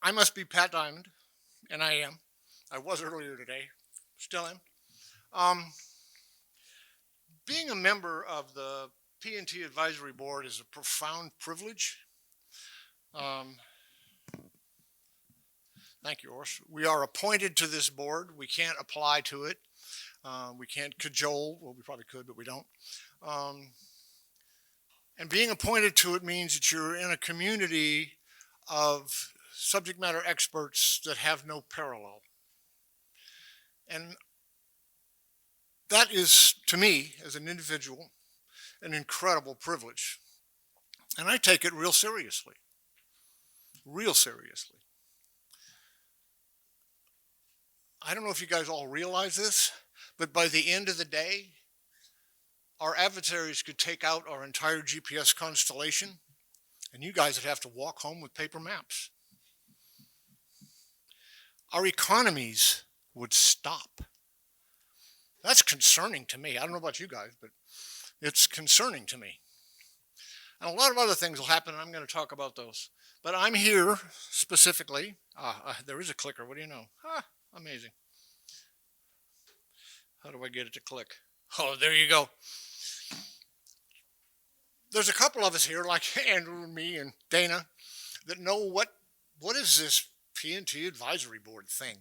I must be Pat Diamond, and I am. I was earlier today, still am. Um, Being a member of the PNT Advisory Board is a profound privilege. Um, Thank you, Ors. We are appointed to this board. We can't apply to it. We can't cajole. Well, we probably could, but we don't. Um, and being appointed to it means that you're in a community of subject matter experts that have no parallel. And that is, to me, as an individual, an incredible privilege. And I take it real seriously. Real seriously. I don't know if you guys all realize this, but by the end of the day, our adversaries could take out our entire GPS constellation, and you guys would have to walk home with paper maps. Our economies would stop. That's concerning to me. I don't know about you guys, but it's concerning to me. And a lot of other things will happen, and I'm going to talk about those. But I'm here specifically. There is a clicker. What do you know? Amazing. How do I get it to click? Oh, there you go. There's a couple of us here, like Andrew and me and Dana, that know what is this PNT Advisory Board thing.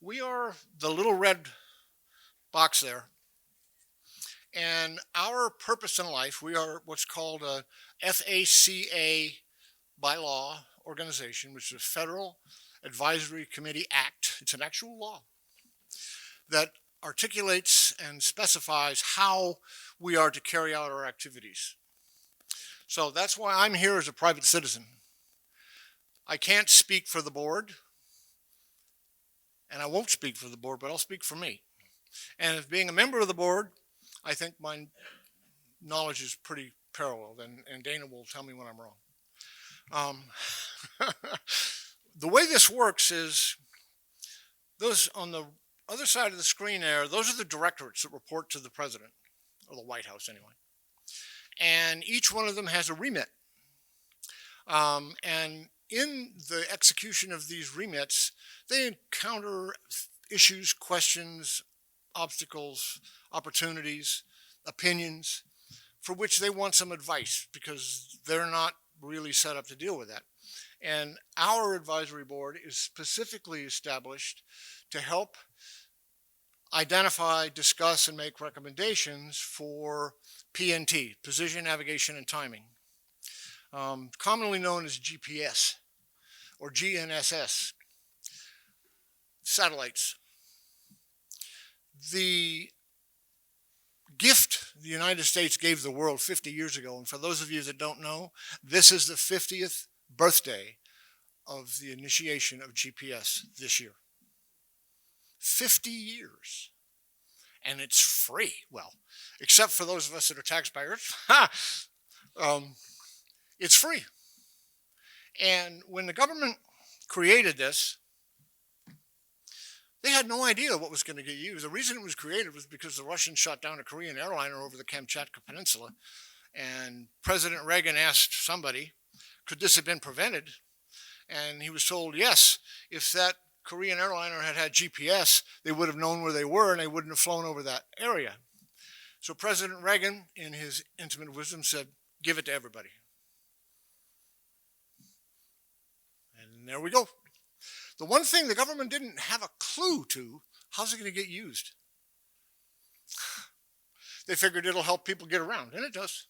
We are the little red box there. And our purpose in life, we are what's called a FACA by law organization, which is a Federal Advisory Committee Act. It's an actual law that articulates and specifies how we are to carry out our activities. So that's why I'm here as a private citizen. I can't speak for the board, and I won't speak for the board, but I'll speak for me. And as being a member of the board, I think my knowledge is pretty parallel, and Dana will tell me when I'm wrong. The way this works is, those on the other side of the screen there, those are the directorates that report to the president, or the White House anyway. And each one of them has a remit. And in the execution of these remits, they encounter issues, questions, obstacles, opportunities, opinions, for which they want some advice because they're not really set up to deal with that. And our advisory board is specifically established to help identify, discuss, and make recommendations for PNT, Position, Navigation, and Timing, commonly known as GPS or GNSS, satellites. The gift the United States gave the world 50 years ago, and for those of you that don't know, this is the 50th birthday of the initiation of GPS this year. 50 years. And it's free. Well, except for those of us that are taxpayers. It's free. And when the government created this, they had no idea what was going to get used. The reason it was created was because the Russians shot down a Korean airliner over the Kamchatka Peninsula. And President Reagan asked somebody, could this have been prevented? And he was told, yes, if that Korean airliner had had GPS, they would have known where they were and they wouldn't have flown over that area. So President Reagan, in his intimate wisdom, said, give it to everybody. And there we go. The one thing the government didn't have a clue to, how's it going to get used? They figured it'll help people get around, and it does.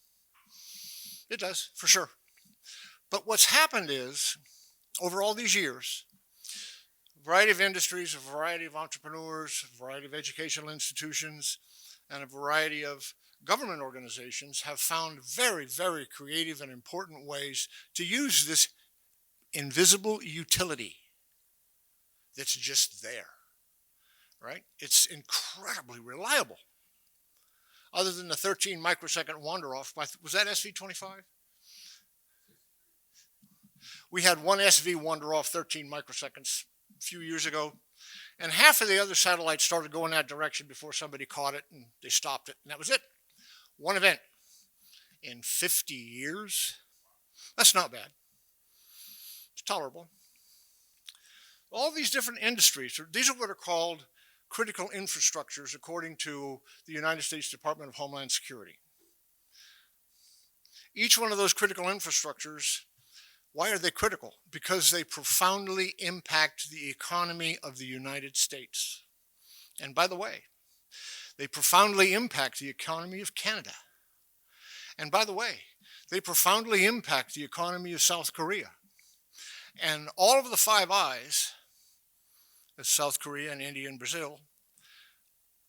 It does, for sure. But what's happened is, over all these years, a variety of industries, a variety of entrepreneurs, a variety of educational institutions, and a variety of government organizations have found very, very creative and important ways to use this invisible utility that's just there, right? It's incredibly reliable. Other than the 13 microsecond wander off, was that SV25? We had one SV wander off 13 microseconds a few years ago, and half of the other satellites started going that direction before somebody caught it and they stopped it, and that was it. One event in 50 years. That's not bad. It's tolerable. All these different industries, these are what are called critical infrastructures according to the United States Department of Homeland Security. Each one of those critical infrastructures, why are they critical? Because they profoundly impact the economy of the United States. And by the way, they profoundly impact the economy of Canada. And by the way, they profoundly impact the economy of South Korea. And all of the Five Eyes, South Korea and India and Brazil,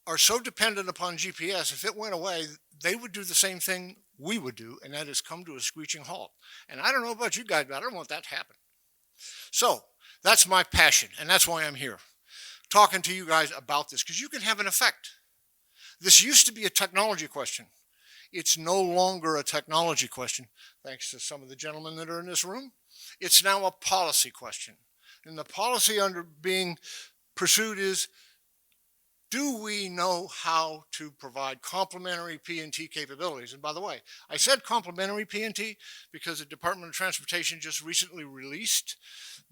are so dependent upon GPS, if it went away, they would do the same thing we would do, and that is come to a screeching halt. And I don't know about you guys, but I don't want that to happen. So that's my passion, and that's why I'm here, talking to you guys about this, because you can have an effect. This used to be a technology question. It's no longer a technology question, thanks to some of the gentlemen that are in this room. It's now a policy question. And the policy under being pursued is, do we know how to provide complementary PNT capabilities? And by the way, I said complementary PNT because the Department of Transportation just recently released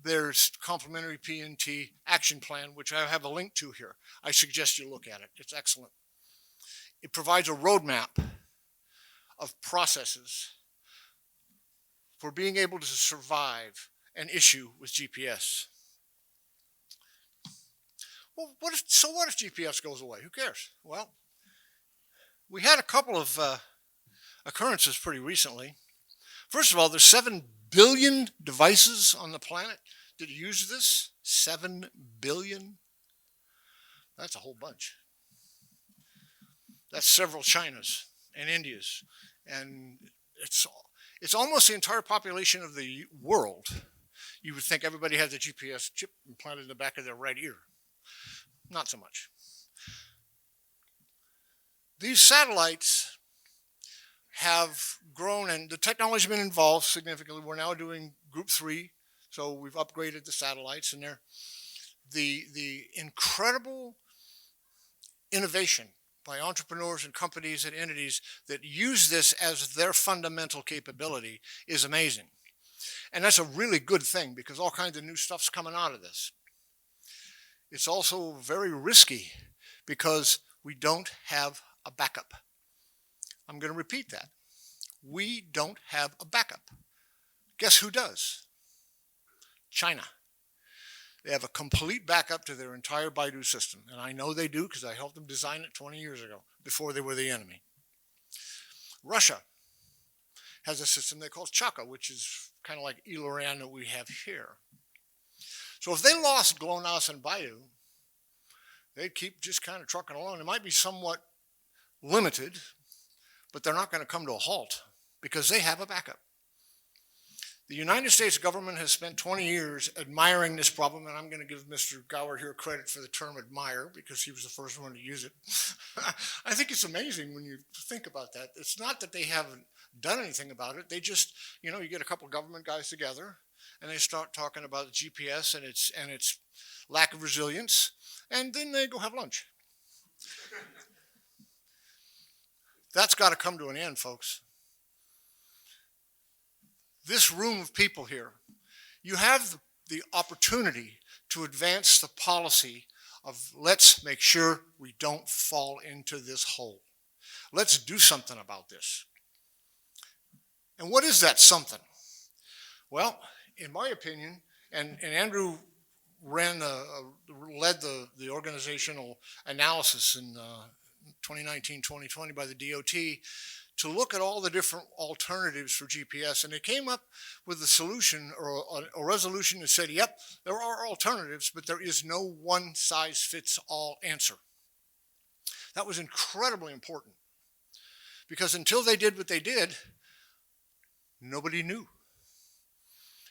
their complementary PNT action plan, which I have a link to here. I suggest you look at it. It's excellent. It provides a roadmap of processes for being able to survive an issue with GPS. Well, what if GPS goes away? Who cares? Well, we had a couple of occurrences pretty recently. First of all, there's 7 billion devices on the planet that use this. 7 billion? That's a whole bunch. That's several Chinas and Indias. And it's almost the entire population of the world. You would think everybody has a GPS chip implanted in the back of their right ear. Not so much. These satellites have grown, and the technology has been involved significantly. We're now doing Group 3, so we've upgraded the satellites, and the incredible innovation by entrepreneurs and companies and entities that use this as their fundamental capability is amazing. And that's a really good thing because all kinds of new stuff's coming out of this. It's also very risky because we don't have a backup. I'm going to repeat that. We don't have a backup. Guess who does? China. They have a complete backup to their entire Baidu system. And I know they do because I helped them design it 20 years ago, before they were the enemy. Russia has a system they call Chaka, which is kind of like Eloran that we have here. So if they lost GLONASS and Baidu, they'd keep just kind of trucking along. It might be somewhat limited, but they're not going to come to a halt because they have a backup. The United States government has spent 20 years admiring this problem, and I'm going to give Mr. Gower here credit for the term admire because he was the first one to use it. I think it's amazing when you think about that. It's not that they haven't done anything about it. They just, you get a couple of government guys together, and they start talking about the GPS and its lack of resilience, and then they go have lunch. That's got to come to an end, folks. This room of people here, you have the opportunity to advance the policy of let's make sure we don't fall into this hole. Let's do something about this. And what is that something? Well, in my opinion, and Andrew led the organizational analysis in 2019-2020 by the DOT to look at all the different alternatives for GPS, and they came up with a solution or a resolution that said, yep, there are alternatives, but there is no one-size-fits-all answer. That was incredibly important because until they did what they did, nobody knew.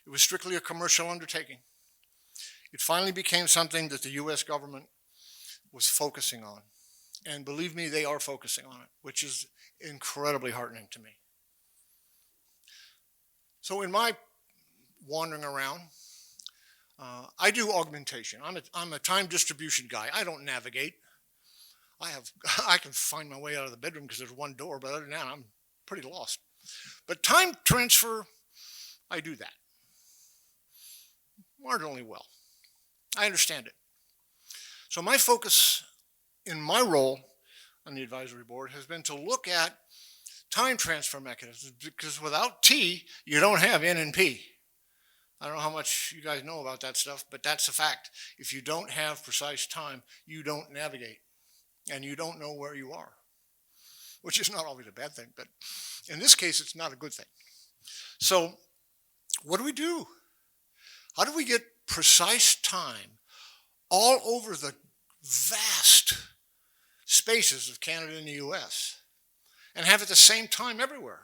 It was strictly a commercial undertaking. It finally became something that the U.S. government was focusing on. And believe me, they are focusing on it, which is incredibly heartening to me. So in my wandering around, I do augmentation. I'm a time distribution guy. I don't navigate. I can find my way out of the bedroom because there's one door, but other than that, I'm pretty lost. But time transfer, I do that marginally well. I understand it. So my focus in my role on the advisory board has been to look at time transfer mechanisms, because without T, you don't have N and P. I don't know how much you guys know about that stuff, but that's a fact. If you don't have precise time, you don't navigate, and you don't know where you are, which is not always a bad thing, but in this case, it's not a good thing. So what do we do? How do we get precise time all over the vast spaces of Canada and the US and have it the same time everywhere?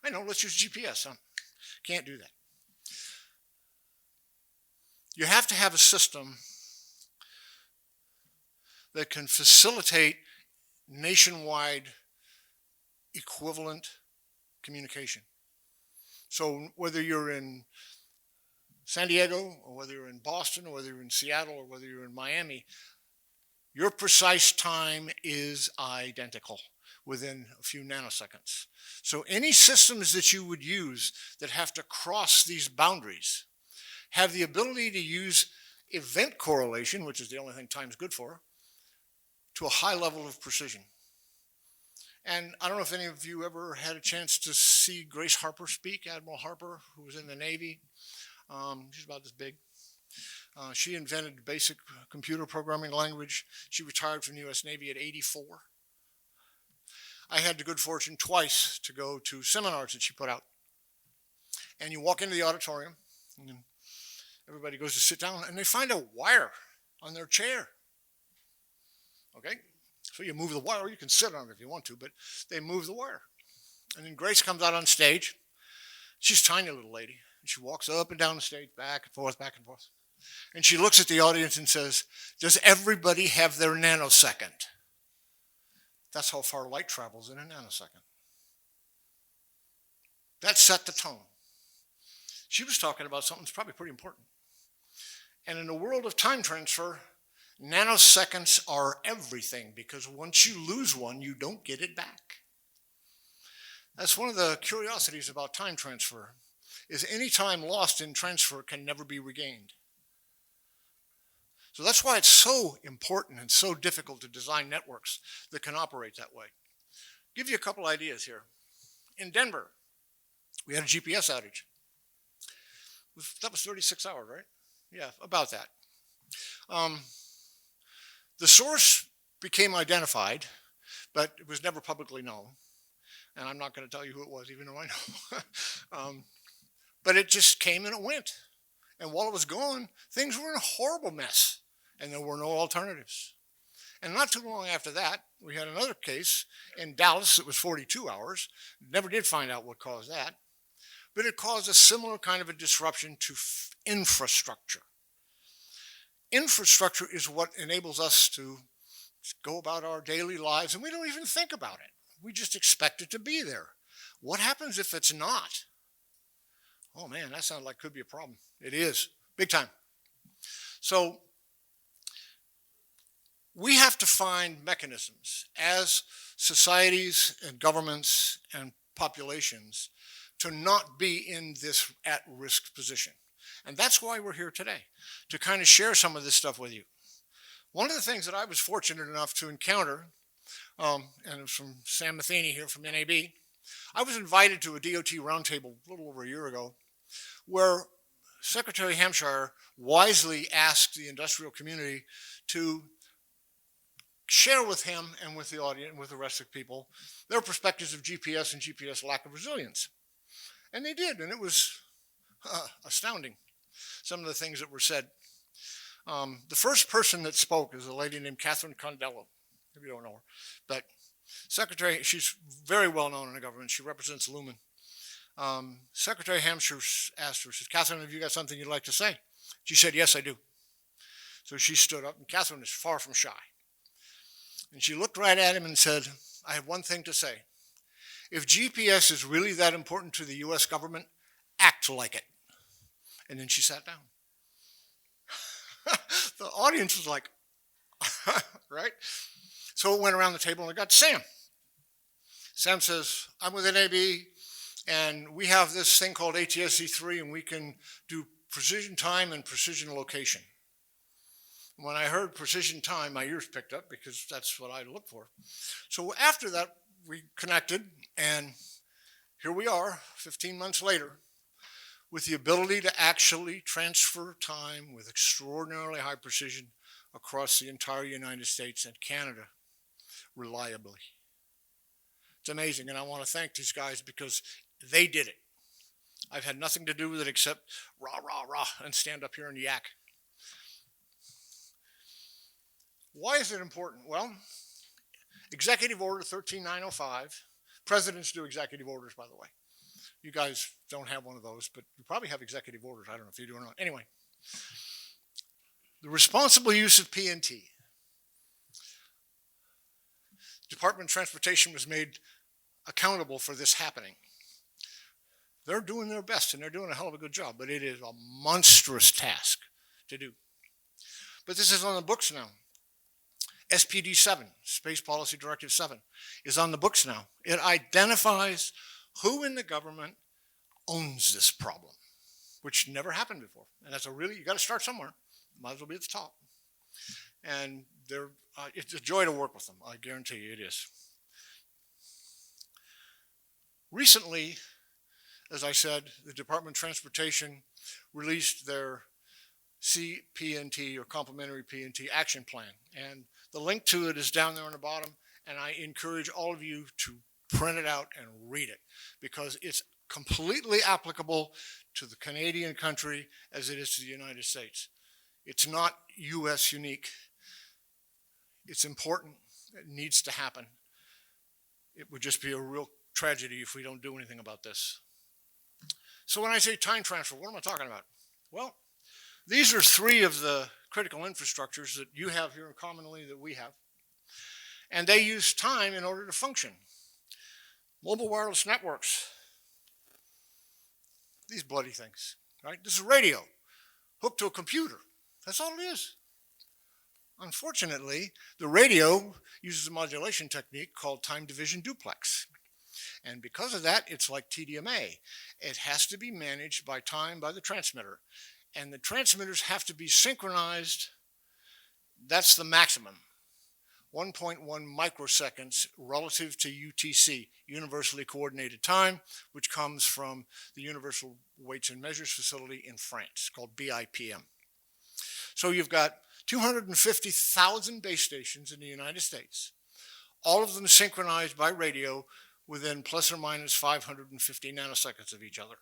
I know, let's use GPS. Can't do that. You have to have a system that can facilitate nationwide equivalent communication. So whether you're in San Diego, or whether you're in Boston, or whether you're in Seattle, or whether you're in Miami, your precise time is identical within a few nanoseconds. So any systems that you would use that have to cross these boundaries have the ability to use event correlation, which is the only thing time's good for, to a high level of precision. And I don't know if any of you ever had a chance to see Grace Harper speak, Admiral Harper, who was in the Navy. She's about this big. She invented basic computer programming language. She retired from the U.S. Navy at 84. I had the good fortune twice to go to seminars that she put out. And you walk into the auditorium, and everybody goes to sit down, and they find a wire on their chair. Okay? So you move the wire. You can sit on it if you want to, but they move the wire. And then Grace comes out on stage. She's a tiny little lady. And she walks up and down the stage, back and forth, back and forth. And she looks at the audience and says, does everybody have their nanosecond? That's how far light travels in a nanosecond. That set the tone. She was talking about something that's probably pretty important. And in the world of time transfer, nanoseconds are everything, because once you lose one, you don't get it back. That's one of the curiosities about time transfer, is any time lost in transfer can never be regained. So that's why it's so important and so difficult to design networks that can operate that way. Give you a couple ideas here. In Denver, we had a GPS outage. That was 36 hours, right? Yeah, about that. The source became identified, but it was never publicly known. And I'm not going to tell you who it was, even though I know. But it just came and it went. And while it was gone, things were in a horrible mess, and there were no alternatives. And not too long after that, we had another case in Dallas that was 42 hours. Never did find out what caused that. But it caused a similar kind of a disruption to infrastructure. Infrastructure is what enables us to go about our daily lives, and we don't even think about it. We just expect it to be there. What happens if it's not? Oh man, that sounds like could be a problem. It is, big time. So we have to find mechanisms as societies and governments and populations to not be in this at-risk position. And that's why we're here today, to kind of share some of this stuff with you. One of the things that I was fortunate enough to encounter, and it was from Sam Matheny here from NAB, I was invited to a DOT roundtable a little over a year ago, where Secretary Hampshire wisely asked the industrial community to share with him and with the audience and with the rest of the people their perspectives of GPS and GPS lack of resilience. And they did, and it was astounding, some of the things that were said. The first person that spoke is a lady named Catherine Condello. Maybe you don't know her. But Secretary, she's very well known in the government. She represents Lumen. Secretary Hampshire asked her, says, Catherine, have you got something you'd like to say? She said, yes, I do. So she stood up, and Catherine is far from shy. And she looked right at him and said, I have one thing to say. If GPS is really that important to the US government, act like it. And then she sat down. The audience was like, right? So it went around the table and I got Sam. Sam says, I'm with NAB and we have this thing called ATSC 3 and we can do precision time and precision location. When I heard precision time, my ears picked up because that's what I look for. So after that, we connected, and here we are 15 months later with the ability to actually transfer time with extraordinarily high precision across the entire United States and Canada reliably. It's amazing, and I want to thank these guys because they did it. I've had nothing to do with it except rah, rah, rah, and stand up here and yak. Why is it important? Well, Executive Order 13905, presidents do executive orders, by the way. You guys don't have one of those, but you probably have executive orders. I don't know if you do or not. Anyway, the responsible use of PNT. Department of Transportation was made accountable for this happening. They're doing their best, and they're doing a hell of a good job, but it is a monstrous task to do. But this is on the books now. SPD 7, Space Policy Directive 7, is on the books now. It identifies who in the government owns this problem, which never happened before. And that's you got to start somewhere. Might as well be at the top. And it's a joy to work with them. I guarantee you it is. Recently, as I said, the Department of Transportation released their CPNT or Complementary PNT Action Plan. And the link to it is down there on the bottom. And I encourage all of you to print it out and read it because it's completely applicable to the Canadian country as it is to the United States. It's not US unique. It's important. It needs to happen. It would just be a real tragedy if we don't do anything about this. So when I say time transfer, what am I talking about? Well, these are three of the critical infrastructures that you have here commonly that we have. And they use time in order to function. Mobile wireless networks. These bloody things, right? This is radio hooked to a computer. That's all it is. Unfortunately, the radio uses a modulation technique called time division duplex. And because of that, it's like TDMA. It has to be managed by time by the transmitter. And the transmitters have to be synchronized. That's the maximum. 1.1 microseconds relative to UTC, Universally Coordinated Time, which comes from the Universal Weights and Measures Facility in France, called BIPM. So you've got 250,000 base stations in the United States, all of them synchronized by radio within plus or minus 550 nanoseconds of each other.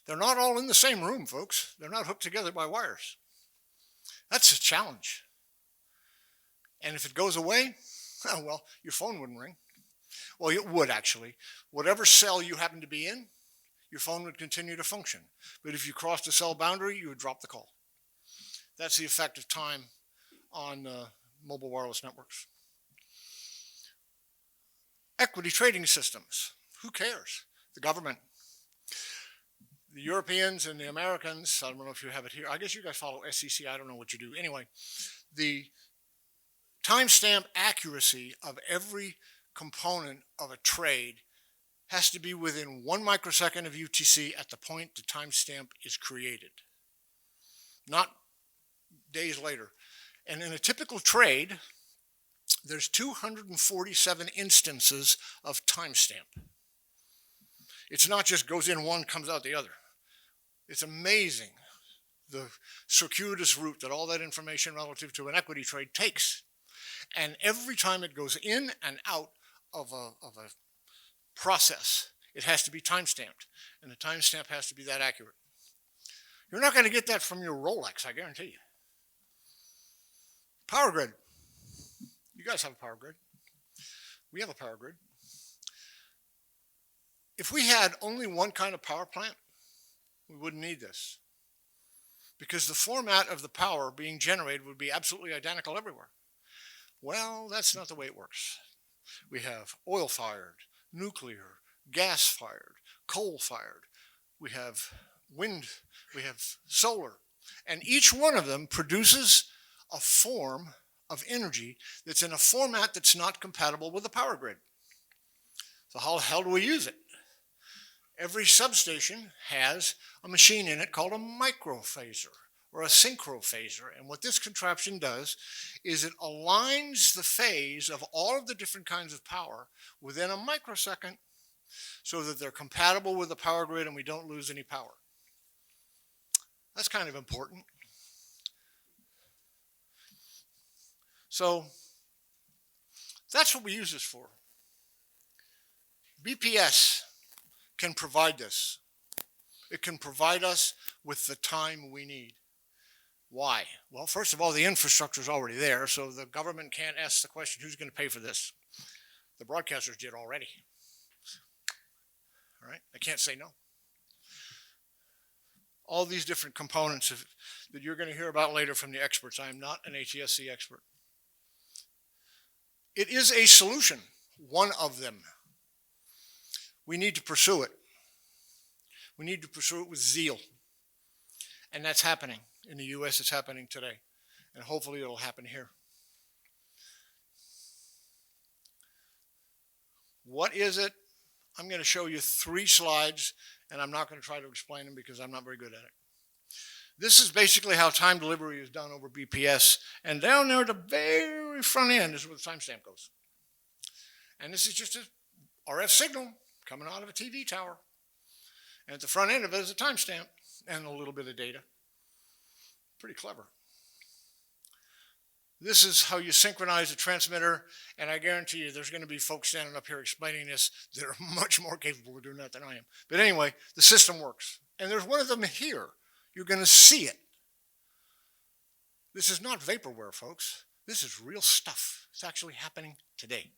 They're not all in the same room, folks. They're not hooked together by wires. That's a challenge. And if it goes away, well, your phone wouldn't ring. Well, it would actually. Whatever cell you happen to be in, your phone would continue to function. But if you crossed a cell boundary, you would drop the call. That's the effect of time on mobile wireless networks. Equity trading systems. Who cares? The government. The Europeans and the Americans, I don't know if you have it here. I guess you guys follow SEC. I don't know what you do. Anyway, the timestamp accuracy of every component of a trade has to be within 1 microsecond of UTC at the point the timestamp is created, not days later. And in a typical trade, there's 247 instances of timestamp. It's not just goes in one, comes out the other. It's amazing the circuitous route that all that information relative to an equity trade takes. And every time it goes in and out of a process, it has to be timestamped. And the timestamp has to be that accurate. You're not going to get that from your Rolex, I guarantee you. Power grid. You guys have a power grid. We have a power grid. If we had only one kind of power plant, we wouldn't need this. Because the format of the power being generated would be absolutely identical everywhere. Well, that's not the way it works. We have oil-fired, nuclear, gas-fired, coal-fired. We have wind, we have solar. And each one of them produces a form of energy that's in a format that's not compatible with the power grid. So how the hell do we use it? Every substation has a machine in it called a microphaser or a synchrophaser. And what this contraption does is it aligns the phase of all of the different kinds of power within a microsecond so that they're compatible with the power grid and we don't lose any power. That's kind of important. So that's what we use this for. BPS can provide this. It can provide us with the time we need. Why? Well, first of all, the infrastructure is already there, so the government can't ask the question, who's going to pay for this? The broadcasters did already. All right? They can't say no. All these different components that you're going to hear about later from the experts. I am not an ATSC expert. It is a solution, one of them. We need to pursue it. We need to pursue it with zeal. And that's happening. In the U.S., it's happening today. And hopefully it'll happen here. What is it? I'm going to show you 3 slides, and I'm not going to try to explain them because I'm not very good at it. This is basically how time delivery is done over BPS. And down there at the very front end is where the timestamp goes. And this is just a RF signal coming out of a TV tower. And at the front end of it is a timestamp and a little bit of data. Pretty clever. This is how you synchronize a transmitter, and I guarantee you there's going to be folks standing up here explaining this that are much more capable of doing that than I am. But anyway, the system works. And there's one of them here. You're going to see it. This is not vaporware, folks. This is real stuff. It's actually happening today.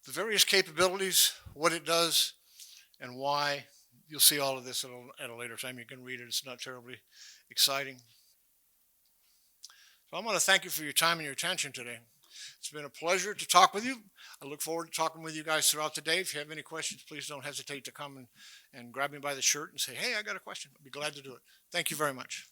The various capabilities, what it does, and why. You'll see all of this at a later time. You can read it. It's not terribly exciting. So I want to thank you for your time and your attention today. It's been a pleasure to talk with you. I look forward to talking with you guys throughout the day. If you have any questions, please don't hesitate to come and grab me by the shirt and say, hey, I got a question. I'd be glad to do it. Thank you very much.